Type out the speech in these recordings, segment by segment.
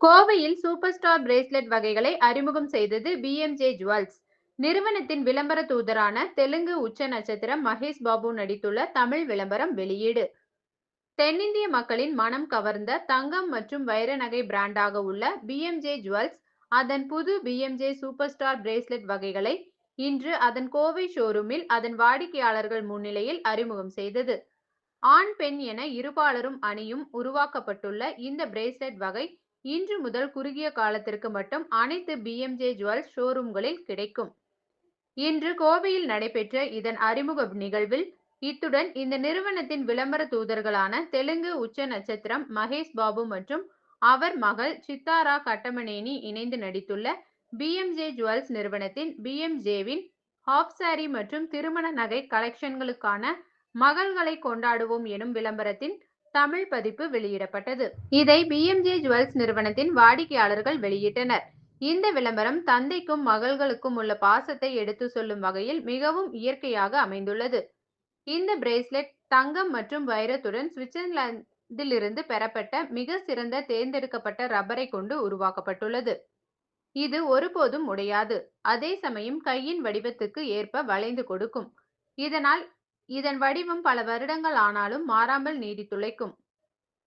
கோவையில் super star bracelet வகைகளை அறிமுகம் செய்தது பிஎம்ஜே ஜுவல்ஸ். நிறுவனத்தின் விளம்பர தூதரான தெலுங்கு உச்ச நட்சத்திரம் மகேஷ் பாபு நடித்துள்ள தமிழ் விளம்பரம் வெளியீடு. தென்னிந்திய மக்களின் மனம் கவர்ந்த தங்கம் மற்றும் வைர நகை பிராண்டாக உள்ள பிஎம்ஜே ஜுவல்ஸ் அதன் புது பிஎம்ஜே சூப்பர் ஸ்டார் பிரேஸ்லெட் வகைகளை இன்று அதன் கோவை ஷோரூமில் அதன் வாடிக்கையாளர்கள் முன்னிலையில் அறிமுகம் செய்தது. ஆண் பெண் என இருபாலரும் அணியும் உருவாக்கப்பட்டுள்ள இந்த பிரேஸ்லெட் வகை இன்று முதல் குறுகிய காலத்திற்கு மட்டும் அனைத்து பிஎம்ஜே ஜுவல்ஸ் ஷோரூம்களில் கிடைக்கும். இன்று கோவையில் நடைபெற்ற இதன் அறிமுக நிகழ்வில் இத்துடன் இந்த நிறுவனத்தின் விளம்பர தூதர்களான தெலுங்கு உச்ச நட்சத்திரம் மகேஷ் பாபு மற்றும் அவர் மகள் சித்தாரா கட்டமனேனி இணைந்து நடித்துள்ள பிஎம்ஜே ஜுவல்ஸ் நிறுவனத்தின் பிஎம்ஜேவின் ஹாஃப் சாரி மற்றும் திருமண நகை கலெக்ஷன்களுக்கான மகள்களை கொண்டாடுவோம் எனும் விளம்பரத்தின் தமிழ் பதிப்பு வெளியிடப்பட்டது. இதை பிஎம்ஜே ஜுவல்ஸ் நிறுவனத்தின் வாடிக்கையாளர்கள் வெளியிட்டனர். இந்த விளம்பரம் தந்தைக்கும் மகள்களுக்கும் உள்ள பாசத்தை எடுத்து சொல்லும் வகையில் மிகவும் இயற்கையாக அமைந்துள்ளது. இந்த பிரேஸ்லெட் தங்கம் மற்றும் வைரத்துடன் சுவிட்சர்லாந்திலிருந்து பெறப்பட்ட மிக சிறந்த தேர்ந்தெடுக்கப்பட்ட ரப்பரை கொண்டு உருவாக்கப்பட்டுள்ளது. இது ஒருபோதும் உடையாது. அதே சமயம் கையின் வடிவத்துக்கு ஏற்ப வளைந்து கொடுக்கும். இதனால் இதன் வடிவம் பல வருடங்கள் ஆனாலும் மாறாமல் நீடித்துழைக்கும்.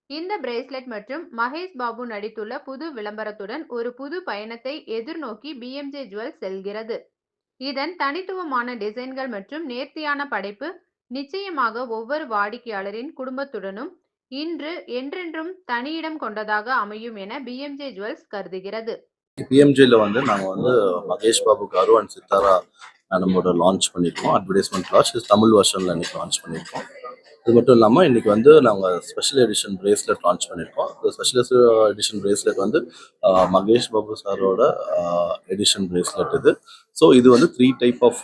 இந்த பிரேஸ்லெட் மற்றும் மகேஷ் பாபு நடித்துள்ள புது விளம்பரத்துடன் ஒரு புது பயணத்தை எதிர்நோக்கி பிஎம்ஜே ஜுவல்ஸ் செல்கிறது. இதன் தனித்துவமான டிசைன்கள் மற்றும் நேர்த்தியான படைப்பு நிச்சயமாக ஒவ்வொரு வாடிக்கையாளரின் குடும்பத்துடனும் இன்று என்றென்றும் தனியிடம் கொண்டதாக அமையும் என பிஎம்ஜே ஜுவல்ஸ் கருதுகிறது. பிஎம்ஜேல நாங்கள் மகேஷ் பாபு காரு அண்ட் சித்தாரா நம்மளோட லான்ச் பண்ணியிருக்கோம். அட்வர்டைஸ்மெண்ட் லான்ச் தமிழ் வெர்ஷனில் இன்றைக்கி லான்ச் பண்ணியிருக்கோம். இது மட்டும் இல்லாமல் இன்றைக்கி நாங்கள் ஸ்பெஷல் எடிஷன் பிரேஸ்லெட் லான்ச் பண்ணியிருக்கோம். இந்த special edition bracelet Mahesh Babu சாரோட எடிஷன் பிரேஸ்லெட் இது. ஸோ இது 3 டைப் ஆஃப்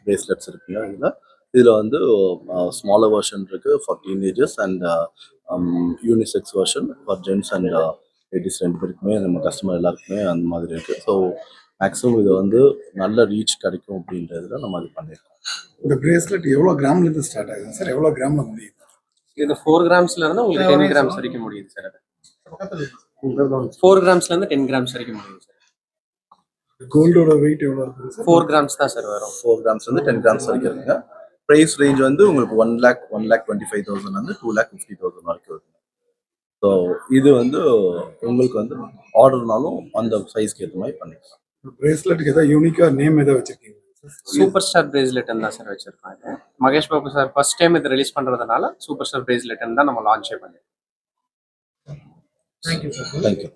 பிரேஸ்லெட்ஸ் இருக்குங்க. இதில் ஸ்மாலர் வெர்ஷன் இருக்குது for teenagers and unisex version for gents and ladies 2 பேருக்குமே நம்ம கஸ்டமர் எல்லாருக்குமே அந்த மாதிரி இருக்குது. ஸோ மேக்ஸிமம் இது நல்ல ரீச் கிடைக்கும் அப்படின்றதுல நம்ம அது பண்ணியிருக்கோம். இந்த பிரேஸ்லெட் எவ்வளோ கிராம்லேருந்து ஸ்டார்ட் ஆகுது சார்? எவ்வளோ கிராமில் முடியுது? இது 4 கிராம்ஸ்ல இருந்து உங்களுக்கு 10 கிராம்ஸ் வரைக்கும் முடியுது சார். 4 கிராம்ஸ்ல இருந்து 10 கிராம்ஸ் வரைக்கும் முடியுது சார். கோல்டோட வெயிட் எவ்வளோ இருக்குது சார்? 4 கிராம்ஸ் தான் சார் வரும். 4 கிராம்ஸ்லேருந்து 10 கிராம்ஸ் வரைக்கும் இருக்குங்க. ப்ரைஸ் ரேஞ்ச் உங்களுக்கு 1,25,000 வந்து 2,50,000 வரைக்கும் இருக்குங்க. ஸோ இது உங்களுக்கு ஆர்டர்னாலும் அந்த சைஸ்க்கு ஏற்ற மாதிரி பண்ணிக்கலாம். பிரேஸ்லெட்டுக்கு ஏதாவது யூனிக்காக நேம் எதாவது வச்சிருக்கீங்க? சூப்பர் ஸ்டார் பிரேஸ்லெட் தான் சார் வச்சிருக்கோம். இது Mahesh Babu sir first time இது ரிலீஸ் பண்றதுனால சூப்பர் ஸ்டார் பிரேஸ்லெட் தான் நம்ம லான்ச்சே பண்ணிருக்கோம். தேங்க்யூ.